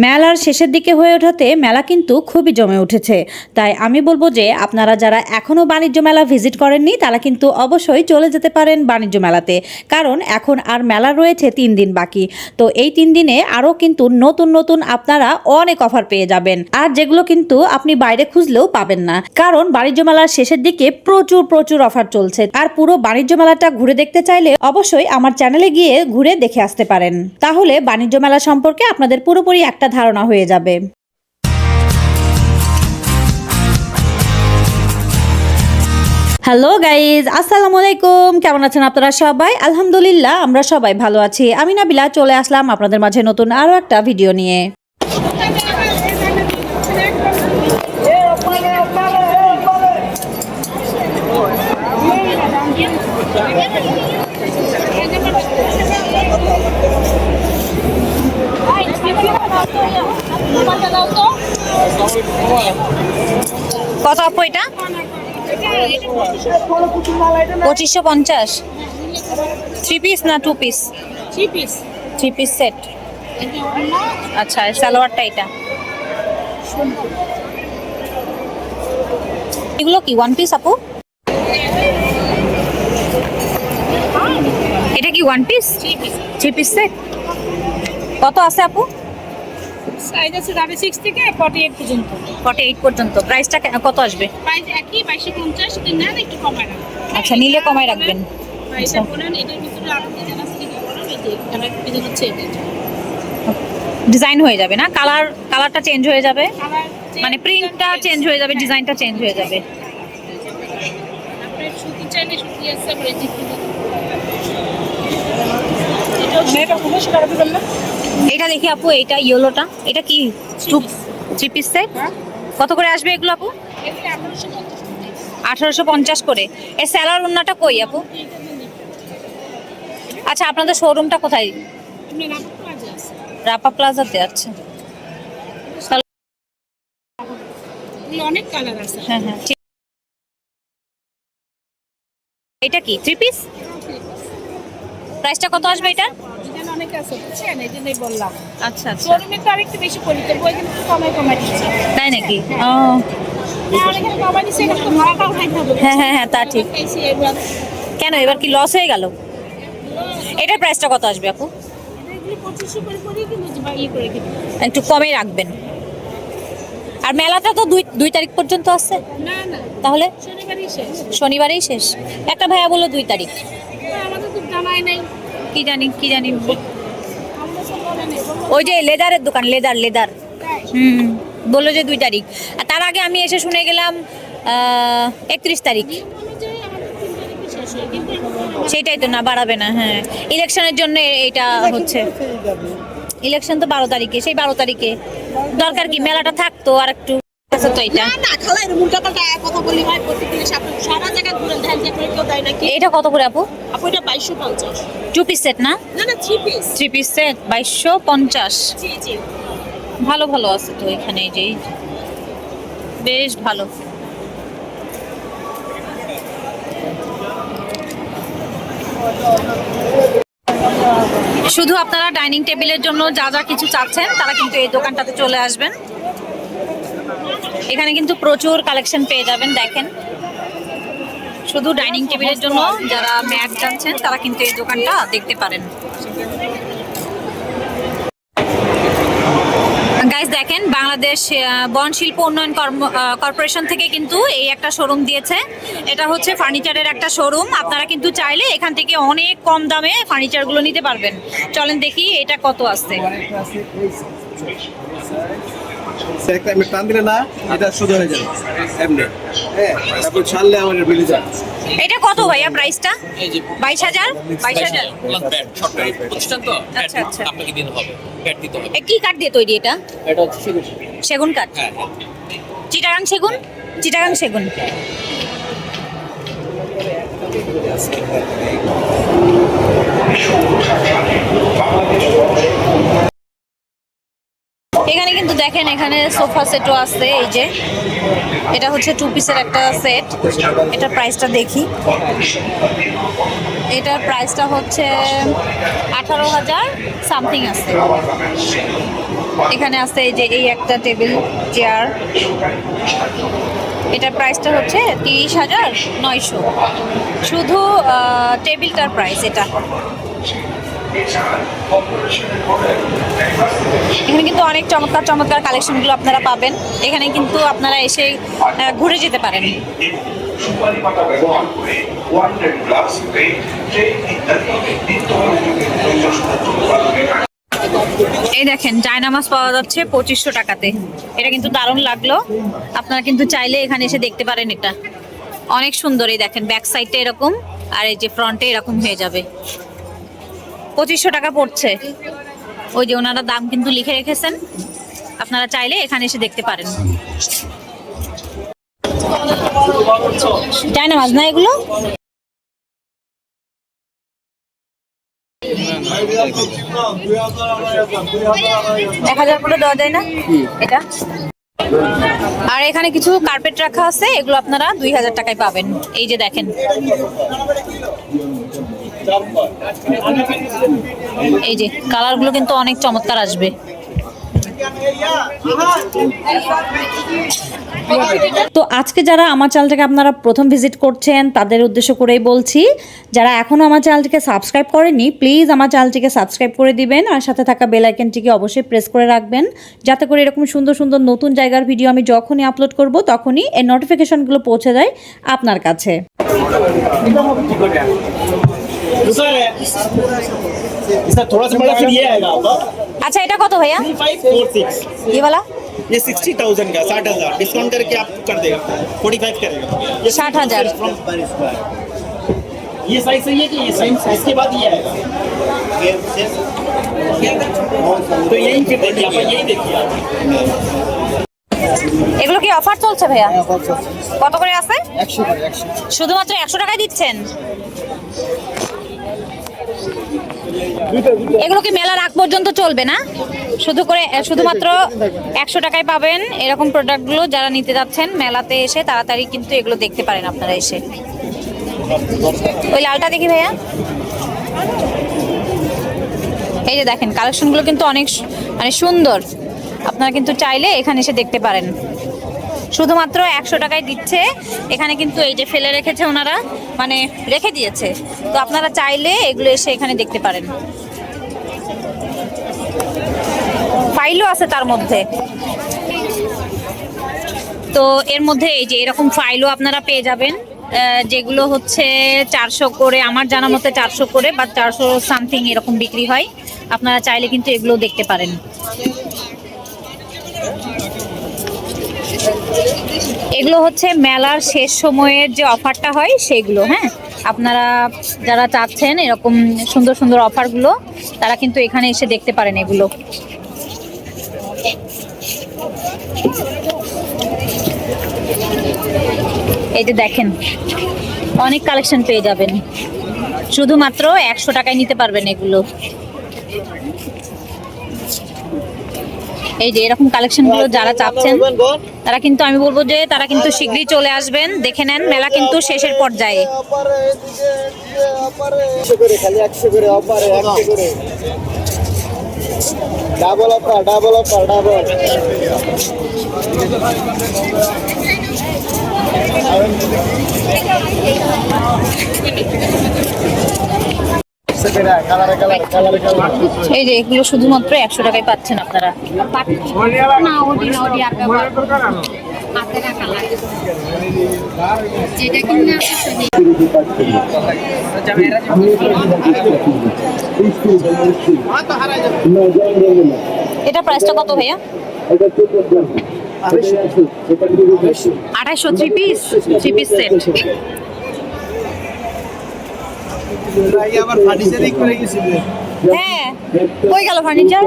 মেলার শেষের দিকে হয়ে ওঠাতে মেলা কিন্তু খুবই জমে উঠেছে। তাই আমি বলবো যে আপনারা যারা এখনও বাণিজ্য মেলা ভিজিট করেননি তারা কিন্তু অবশ্যই চলে যেতে পারেন বাণিজ্য মেলাতে, কারণ এখন আর মেলা রয়েছে 3 দিন বাকি। তো এই 3 দিনে আরও কিন্তু নতুন নতুন আপনারা অনেক অফার পেয়ে যাবেন, আর যেগুলো কিন্তু আপনি বাইরে খুঁজলেও পাবেন না, কারণ বাণিজ্য মেলার শেষের দিকে প্রচুর প্রচুর অফার চলছে। আর পুরো বাণিজ্য মেলাটা ঘুরে দেখতে চাইলে অবশ্যই আমার চ্যানেলে গিয়ে ঘুরে দেখে আসতে পারেন, তাহলে বাণিজ্য মেলা সম্পর্কে আপনাদের পুরোপুরি একটা ধারণা হয়ে যাবে। হ্যালো গাইজ, আসসালামু আলাইকুম। কেমন আছেন আপনারা সবাই? আলহামদুলিল্লাহ আমরা সবাই ভালো আছি। আমি নাবিলা চলে আসলাম আপনাদের মাঝে নতুন আরো একটা ভিডিও নিয়ে। কত আপু এটা? 2550। 3 পিস না 2 পিস? 3 piece set. আচ্ছা, সালোয়ারটা এটা। এগুলো কি 1 পিস আপু? এটা কি 1 পিস? 3 piece set. কত আছে আপু? সাইজ আছে 36 থেকে 48 পর্যন্ত। 48 পর্যন্ত। প্রাইসটা কত আসবে? প্রাইস একই 2250, দিন না একটু কমায় রাখবেন। আচ্ছা, নিলে কমায় রাখবেন। এটা বলেন, এটার ভিতরে আরো ডিজাইন আছে কি বলেন, এই যে কালার ডিজাইন হচ্ছে এটা। ডিজাইন হয়ে যাবে না? কালারটা চেঞ্জ হয়ে যাবে, কালার মানে প্রিন্টটা চেঞ্জ হয়ে যাবে, ডিজাইনটা চেঞ্জ হয়ে যাবে। আপনি সুতি চাইলে সুতি আছে, আমরা এই যে এটা পুরো সারা দিবেন না। এটা দেখি আপু, এটা ইয়েলোটা, এটা কি 3 পিস সেট? কত করে আসবে এগুলো আপু? এটা 1850 করে। এই সেলার ওন্নাটা কই আপু? আচ্ছা, আপনাদের শোরুমটা কোথায়? আপনি রাখা প্লাজা আছে, রাপা প্লাজাতে। আচ্ছা, অনেক কালার আছে। হ্যাঁ হ্যাঁ ঠিক। এটা কি 3 পিস? প্রাইসটা কত আসবে এটা? ডিজাইন অনেক আছে, বুঝছেন, এই জন্যই বললাম। আচ্ছা আচ্ছা, শোরুমে তো আরেকটু বেশি করি, তো বই কিন্তু কমায় দিচ্ছে। তাই নাকি? ও আর এখানে কমায় দিচ্ছে, এটা তো ভাড়াটা উঠাইতে হবে। হ্যাঁ হ্যাঁ হ্যাঁ, তা ঠিক। কেন এবার কি লস হয়ে গেল? এটার প্রাইসটা কত আসবে আপু? এগুলো 2500 করে করি, কিন্তু বা ইয়ে করে কিনি। একটু কমে রাখবেন। আর মেলাটা তো 2 তারিখ পর্যন্ত আছে। না না, তাহলে শনিবারই শেষ। শনিবারেই শেষ। একটা ভাইয়া বললো 2 তারিখ। আমাদের তো জানাই নাই। কি জানি আমরা সব বলে নেই, ওই যে লেদারের দোকান, লেদার তাই। বললো যে 2 তারিখ। আর তার আগে আমি এসে শুনে গেলাম 31 তারিখ। অনুযায়ী আমাদের 3 তারিখে শেষ হয়, কিন্তু সেটাই তো, না বাড়াবে না। হ্যাঁ, ইলেকশনের জন্য এটা হচ্ছে। ইলেকশন তো 12 তারিখে, সেই 12 তারিখে দরকার কি মেলাটা থাকতো আর একটু। আচ্ছা, তো এটা না খালা, এর উল্টাপাল্টা কথা বলি ভাই, প্রত্যেকদিন সারা জায়গা ঘুরেন, ধ্যান দিয়ে কেউ দেয় নাকি। এটা কত করে আপু? আপু এটা 2250। 2 পিস সেট না? না না, 3 পিস। 3 piece set 2250। জি জি। ভালো ভালো আছে তো এখানে, এই যে বেশ ভালো। শুধু আপনারা ডাইনিং টেবিলের জন্য যা যা কিছু চাচ্ছেন তারা কিন্তু এই দোকানটাতে চলে আসবেন। এখানে কিন্তু প্রচুর কালেকশন পেয়ে যাবেন। দেখেন, শুধু ডাইনিং টেবিলের জন্য যারা ম্যাট চাচ্ছেন তারা কিন্তু এই দোকানটা দেখতে পারেন। গাইস দেখেন, বাংলাদেশ বন শিল্প উন্নয়ন কর্পোরেশন থেকে কিন্তু এই একটা শোরুম দিয়েছে। এটা হচ্ছে ফার্নিচারের একটা শোরুম। আপনারা কিন্তু চাইলে এখান থেকে অনেক কম দামে ফার্নিচারগুলো নিতে পারবেন। চলেন দেখি এটা কত আছে। টান দিলে না, এটা সোজা হয়ে যাবে এমনি। হ্যাঁ, তারপর ছাড়লে আমার বেড়ে যায়। এটা কত ভাইয়া প্রাইসটা? 22,000। 22,000 প্রতিষ্ঠান তো আচ্ছা আচ্ছা। আপনাকে দিতে হবে, ব্যাট দিতে হবে। কি কাঠ দিয়ে তৈরি এটা? এটা হচ্ছে সেগুন। সেগুন কাঠ? হ্যাঁ হ্যাঁ। চিটাগাং সেগুন? চিটাগাং সেগুন। এখানে কিন্তু দেখেন, এখানে সোফা সেটও আছে। এই যে এটা হচ্ছে 2 পিসের একটা সেট। এটার প্রাইসটা দেখি। এটার প্রাইসটা হচ্ছে 18,000 সামথিং আছে। এখানে আছে এই যে এই একটা টেবিল চেয়ার, এটার প্রাইসটা হচ্ছে 30,900, শুধু টেবিলটার প্রাইস এটা। এখানে কিন্তু অনেক চমৎকার চমৎকার কালেকশনগুলো আপনারা পাবেন, এখানে কিন্তু আপনারা এসে ঘুরে যেতে পারেন। সুপারি পাতা ব্যবহার করে ওয়াটার গ্লাস এই দেখেন জায়নামাজ পাওয়া যাচ্ছে 2500 টাকাতে, এটা কিন্তু দারুণ লাগলো। আপনারা কিন্তু চাইলে এখানে এসে দেখতে পারেন, এটা অনেক সুন্দর। এই দেখেন ব্যাক সাইডটা এরকম আর এই যে ফ্রন্টে এরকম হয়ে যাবে, 2500 টাকা পড়ছে। ওই যে ওনারা দাম কিন্তু লিখে রেখেছেন, আপনারা চাইলে এখানে এসে দেখতে পারেন। জায়নামাজ না এগুলো? 1000 করে দেওয়া যায় না এটা? আর এখানে কিছু কার্পেট রাখা আছে, এগুলো আপনারা 2000 টাকায় পাবেন। এই যে দেখেন, এই যে কালারগুলো কিন্তু অনেক চমৎকার আসবে। তো আজকে যারা আমার চ্যানেলটাকে আপনারা প্রথম ভিজিট করছেন তাদের উদ্দেশ্য করেই বলছি, যারা এখনও আমার চ্যানেলটিকে সাবস্ক্রাইব করেনি প্লিজ আমার চ্যানেলটিকে সাবস্ক্রাইব করে দিবেন, আর সাথে থাকা বেল আইকনটিকে অবশ্যই প্রেস করে রাখবেন, যাতে করে এরকম সুন্দর সুন্দর নতুন জায়গার ভিডিও আমি যখনই আপলোড করব তখনই এই নোটিফিকেশনগুলো পৌঁছে যায় আপনার কাছে। इसका थोड़ा सा बड़ा फिर ये आएगा आपका আচ্ছা এটা কত ভাইয়া? 546 ये वाला ये 60,000 का 60,000 डिस्काउंट करके आप कर देगा 45 करेगा ये 60,000। ये साइज सही है कि ये साइज इसके बाद ये आएगा तो यही फिर देखिए आप यही देखिए आप এগুলো কি অফার চলছে ভাইয়া? কত করে আছে? 100 করে 100। শুধুমাত্র 100 টাকায় দিচ্ছেন? এগুলো কি মেলার আগ পর্যন্ত চলবে না? শুধুমাত্র 100 টাকায় পাবেন এরকম প্রোডাক্টগুলো। যারা নিতে যাচ্ছেন মেলাতে এসে তাড়াতাড়ি কিন্তু এগুলো দেখতে পারেন আপনারা এসে। ওই লালটা দেখি ভাইয়া, এই যে দেখেন কালেকশনগুলো কিন্তু অনেক মানে সুন্দর, আপনারা কিন্তু চাইলে এখানে এসে দেখতে পারেন। শুধুমাত্র 100 টাকায় দিচ্ছে। এখানে কিন্তু এই যে ফেলে রেখেছে ওনারা, মানে রেখে দিয়েছে, তো আপনারা চাইলে এগুলো এসে এখানে দেখতে পারেন। ফাইলও আছে তার মধ্যে, তো এর মধ্যে এই যে এরকম ফাইলও আপনারা পেয়ে যাবেন, যেগুলো হচ্ছে 400 করে, আমার জানা মতে 400 করে বা 400 সামথিং এরকম বিক্রি হয়। আপনারা চাইলে কিন্তু এগুলো দেখতে পারেন। এগুলো হচ্ছে মেলার শেষ সময়ের যে অফারটা হয় সেগুলো। হ্যাঁ, আপনারা যারা চাচ্ছেন এরকম সুন্দর সুন্দর অফারগুলো তারা কিন্তু এখানে এসে দেখতে পারেন এগুলো। এই যে দেখেন অনেক কালেকশন পেয়ে যাবেন, শুধুমাত্র 100 টাকায় নিতে পারবেন এগুলো। এই যে এরকম কালেকশনগুলো যারা চাচ্ছেন তারা কিন্তু, আমি বলবো যে তারা কিন্তু শীঘ্রই চলে আসবেন, দেখে নেন, মেলা কিন্তু শেষের পর্যায়ে। Double offer double offer double. এই যে এগুলো শুধুমাত্র 100 টাকায় পাচ্ছেন আপনারা। এটা প্রাইসটা কত ভাইয়া? 2800 থ্রি পিস সেট। আবার ফার্নিচারই করে গেছিল। হ্যাঁ, কই গেল ফার্নিচার?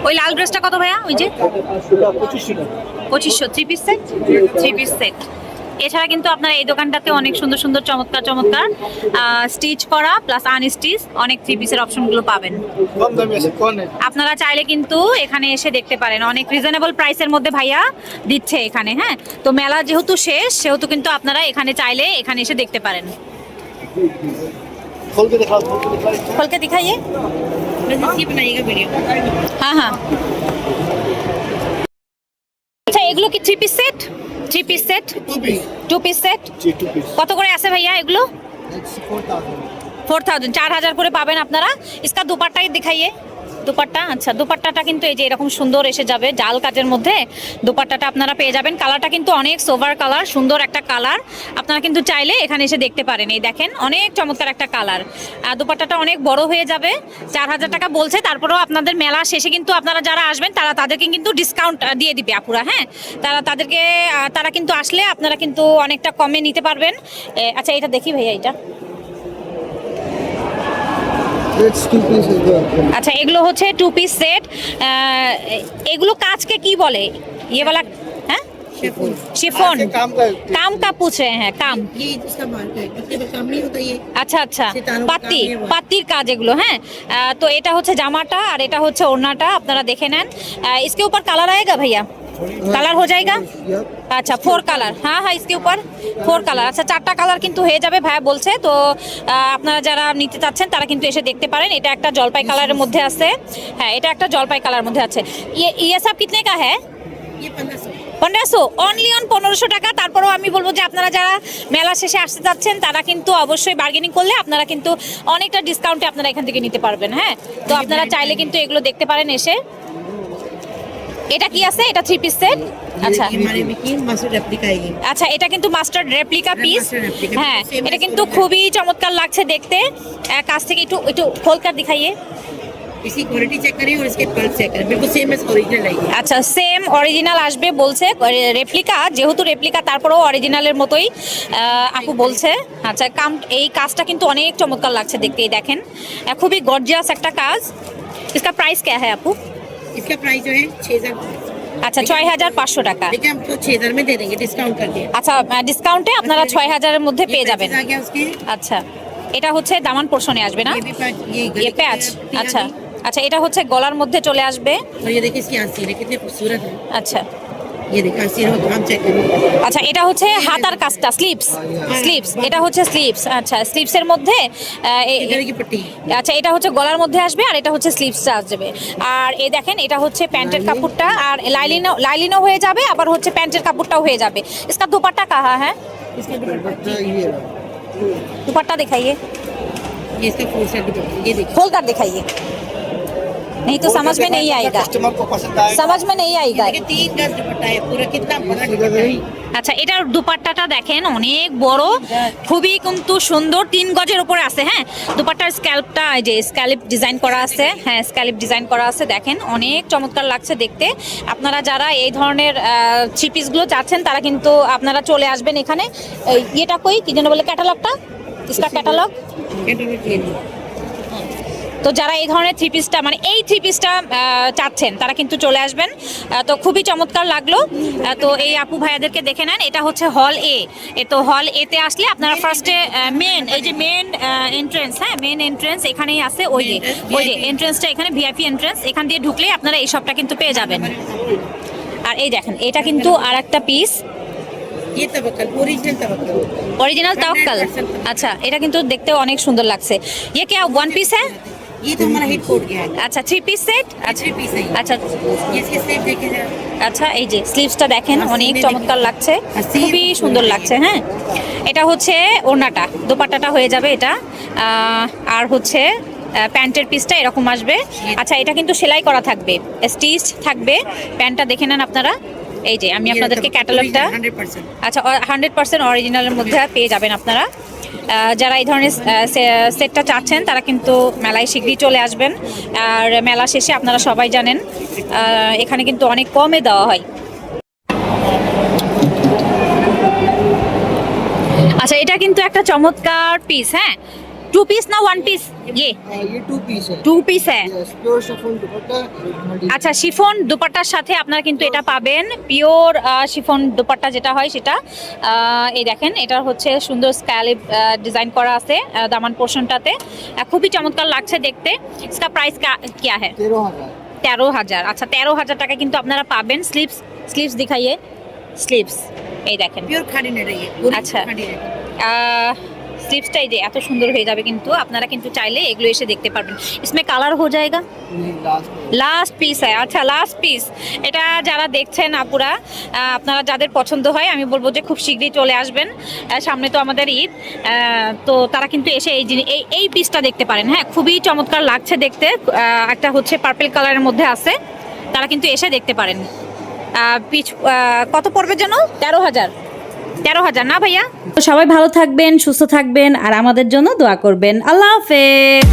ওই লাল ড্রেসটা কত ভাইয়া? ওই যে 2500 থ্রি পিস সেট। এছাড়া কিন্তু আপনারা এই দোকানটাতে অনেক সুন্দর সুন্দর চমৎকার চমৎকার স্টিচ করা প্লাস আনস্টিচ অনেক থ্রি পিসের অপশনগুলো পাবেন। আপনারা চাইলে কিন্তু এখানে এসে দেখতে পারেন, অনেক রিজনেবল প্রাইসের মধ্যে ভাইয়া দিচ্ছে এখানে। হ্যাঁ, তো মেলা যেহেতু শেষ সেহেতু কিন্তু আপনারা এখানে চাইলে এখানে এসে দেখতে পারেন। खोल के दिखाओ, खोल के दिखाओ। खोल के दिखाइए। बस इसकी बनाइएगा वीडियो। हाँ हाँ। আচ্ছা এগুলো কি 3 piece set? 3 piece set? 2 piece set? जी 2 पीस। কত করে আছে ভাইয়া এগুলো? That's 4000। 4000 4000 করে পাবেন আপনারা। इसका दुपट्टा दिखाइए। দুপাট্টা, আচ্ছা দুপাট্টাটা কিন্তু এই যে এরকম সুন্দর এসে যাবে জাল কাজের মধ্যে দুপাট্টাটা আপনারা পেয়ে যাবেন। কালারটা কিন্তু অনেক সোভার কালার, সুন্দর একটা কালার। আপনারা কিন্তু চাইলে এখানে এসে দেখতে পারেন। এই দেখেন অনেক চমৎকার একটা কালার। দুপাট্টাটা অনেক বড় হয়ে যাবে। 4000 টাকা বলছে, তারপরেও আপনাদের মেলা শেষে কিন্তু আপনারা যারা আসবেন তাদেরকে কিন্তু ডিসকাউন্ট দিয়ে দিবে আপুরা। হ্যাঁ, তারা কিন্তু আসলে আপনারা কিন্তু অনেকটা কমে নিতে পারবেন। আচ্ছা এটা দেখি ভাইয়া, এটা It's 2 pieces there। আচ্ছা এগুলো হচ্ছে 2 পিস সেট। এগুলো কাজকে কি বলে? ये वाला হ্যাঁ शिफॉन। काम का पूछ रहे हैं, काम। ये इसका मार्क है, कितने का काम नहीं होता ये। আচ্ছা আচ্ছা, সিতারোর কাজ পাত্তি নিয়ে বলে। পাত্তির কাজ এগুলো। হ্যাঁ, তো এটা হচ্ছে জামাটা আর এটা হচ্ছে ওড়নাটা, আপনারা দেখে নেন। इसके ऊपर कलर आएगा भैया? कलर हो जाएगा? আচ্ছা 4 কালার। হ্যাঁ হ্যাঁ, इसके ऊपर 4 কালার। আচ্ছা 4টা কালার কিন্তু হয়ে যাবে ভাইয়া বলছে। তো আপনারা যারা নিতে চাচ্ছেন তারা কিন্তু এসে দেখতে পারেন। এটা একটা জলপাই কালারের মধ্যে আছে। হ্যাঁ, এটা একটা জলপাই কালারের মধ্যে আছে। ये सब कितने का है? ये 1500। 1500 অনলি অন 1500 টাকা। তারপরেও আমি বলবো যে আপনারা যারা মেলা শেষে আসতে যাচ্ছেন তারা কিন্তু অবশ্যই বার্গেনিং করলে আপনারা কিন্তু অনেকটা ডিসকাউন্টে আপনারা এখান থেকে নিতে পারবেন। হ্যাঁ, তো আপনারা চাইলে কিন্তু এগুলো দেখতে পারেন এসে। এটা কি আছে? এটা 3 পিস সেট। আচ্ছা ये हमारे में की मास्टर रेप्लिका है ये। আচ্ছা, এটা কিন্তু master replica piece. master replica হ্যাঁ, piece, same এটা as কিন্তু original। খুবই চমৎকার লাগছে দেখতে। কাছ থেকে একটু একটু খোলকার দেখাইয়ে। इसकी क्वालिटी चेक करिए और इसके पल्स चेक करिए, बिल्कुल सेम एज ओरिजिनल है ये। আচ্ছা সেম অরিজিনাল আসবে বলছে। রেপ্লিকা যেহেতু রেপ্লিকা, তারপরেও অরিজিনালের মতোই আপু বলছে। আচ্ছা এই কাজটা কিন্তু অনেক চমৎকার লাগছে দেখতে। এই দেখেন খুবই গর্জিয়াস একটা কাজ। इसका प्राइस क्या है আপু? इसका प्राइस जो है 6000। আচ্ছা 6500 টাকা। देखिए हम तो 6000 में दे देंगे डिस्काउंट करके। আচ্ছা ডিসকাউন্টে আপনারা 6000 এর মধ্যে পেয়ে যাবেন। आ गया उसके। আচ্ছা এটা হচ্ছে দামান পোর্শনে আসবে না? ये भी पैच, ये ये गले প্যাচ। की আচ্ছা भी। আচ্ছা এটা হচ্ছে গলার মধ্যে চলে আসবে। और ये देखिए इसकी आस्तीन कितनी खूबसूरत है। আচ্ছা ये देखिए आस्तीन हो काम चेक करिए। আচ্ছা এটা হচ্ছে হাতার কাজটা, স্লিপস এটা হচ্ছে স্লিপস। আচ্ছা স্লিপসের মধ্যে ये गले की पट्टी। আচ্ছা এটা হচ্ছে গলার মধ্যে আসবে আর এটা হচ্ছে স্লিভসটা আসবে। আর এই দেখেন এটা হচ্ছে প্যান্টের কাপড়টা, আর লাইলিনো হয়ে যাবে, আবার হচ্ছে প্যান্টের কাপড়টাও হয়ে যাবে। इसका दुपट्टा कहाँ है? इसका दुपट्टा दुपट्टा दिखाइए, ये इसका फुल सेट दुपट्टा ये देखिए। खोल कर दिखाइए, नहीं तो समझ में नहीं आएगा। कस्टमर को पसंद आएगा। समझ में नहीं आएगा। देखिए 3 गज दुपट्टा है पूरा, कितना बड़ा दुपट्टा है। আচ্ছা এটার দুপাট্টাটা দেখেন অনেক বড়, খুবই কিন্তু সুন্দর, 3 গজের উপরে আছে। হ্যাঁ, দুপাট্টার স্ক্যাল্পটা এই যে স্ক্যালিপ ডিজাইন করা আছে। হ্যাঁ স্ক্যালিপ ডিজাইন করা আছে, দেখেন অনেক চমৎকার লাগছে দেখতে। আপনারা যারা এই ধরনের 3 পিসগুলো চাচ্ছেন তারা কিন্তু আপনারা চলে আসবেন এখানে। এটা কই কি যেন বলে, ক্যাটালগটা, इसका ক্যাটালগ। कैटलॉग ये नहीं। তো যারা এই ধরনের 3 পিসটা মানে এই 3 পিসটা চাচ্ছেন তারা কিন্তু চলে আসবেন। তো খুবই চমৎকার লাগলো। তো এই আপু ভাইয়াদেরকে দেখে নেন। এটা হচ্ছে হল এ। তো হল এতে আসলে আপনারা ফার্স্টে এই যে মেন এন্ট্রেন্স, হ্যাঁ মেন এন্ট্রেন্স এখানেই আছে। ওই যে এন্ট্রেন্সটা এখানে ভিআইপি এন্ট্রেন্স, এখান দিয়ে ঢুকলেই আপনারা এই সবটা কিন্তু পেয়ে যাবেন। আর এই দেখেন এটা কিন্তু আর একটা পিস, ये तवक्कल ओरिजिनल तवक्कल। অরিজিনাল তাওয়াক্কাল। আচ্ছা এটা কিন্তু দেখতে অনেক সুন্দর লাগছে। ये क्या 1 পিস है? ये तो हमारा हिट कोड गया है। আচ্ছা 3 পিস সেট। अच्छा पीस है ये। আচ্ছা ये इसके स्लीव देखिए जरा। আচ্ছা এই যে স্লিভসটা দেখেন অনেক চমৎকার লাগছে, খুবই সুন্দর লাগছে। হ্যাঁ এটা হচ্ছে ওড়নাটা, দোপাট্টাটা হয়ে যাবে এটা। আর হচ্ছে প্যান্টের পিসটা এরকম আসবে। আচ্ছা এটা কিন্তু সেলাই করা থাকবে, স্টিচ থাকবে। প্যান্টটা দেখে নেন আপনারা। এই যে আমি আপনাদেরকে ক্যাটালগটা, 100%। আচ্ছা 100% অরিজিনালের মধ্যে পেয়ে যাবেন আপনারা। যারা এই ধরনের সেটটা চাচ্ছেন তারা কিন্তু মেলায় শীঘ্রই চলে আসবেন। আর মেলা শেষে আপনারা সবাই জানেন এখানে কিন্তু অনেক কমে দেওয়া হয়। আচ্ছা এটা কিন্তু একটা চমৎকার পিস। হ্যাঁ 2 পিস না 1 পিস? ये 2 पीस है। 2 পিস है। यस, प्योर शिफॉन दुपट्टा। আচ্ছা শিফন দুপাট্টার সাথে আপনারা কিন্তু এটা পাবেন, পিওর শিফন দুপাট্টা যেটা হয় সেটা। এই দেখেন এটার হচ্ছে সুন্দর স্ক্যালিপ ডিজাইন করা আছে দামান পোর্শনটাতে, খুবই চমৎকার লাগছে দেখতে। इसका प्राइस क्या है? 13000। 13000। আচ্ছা 13000 টাকা কিন্তু আপনারা পাবেন। স্লিভস দিখাইয়ে, স্লিভস এই দেখেন। प्योर खाड़ी नेट है ये। पूरी अच्छा। खाड़ी नेट। স্লিপসটাই যে এত সুন্দর হয়ে যাবে, কিন্তু আপনারা কিন্তু চাইলে এগুলো এসে দেখতে পারবেন। इसमें কালার हो जाएगा, লাস্ট পিস है। আচ্ছা লাস্ট পিস, এটা যারা দেখছেন আপুরা, আপনারা যাদের পছন্দ হয় আমি বলবো যে খুব শীঘ্রই চলে আসবেন। সামনে তো আমাদের ঈদ, তো তারা কিন্তু এসে এই পিসটা দেখতে পারেন। হ্যাঁ, খুবই চমৎকার লাগছে দেখতে। একটা হচ্ছে পার্পল কালারের মধ্যে আছে, তারা কিন্তু এসে দেখতে পারেন। পিচ কত পড়বে যেন? 13,000 না ভাইয়া? তো সবাই ভালো থাকবেন, সুস্থ থাকবেন, আর আমাদের জন্য দোয়া করবেন। আল্লাহ হাফেজ।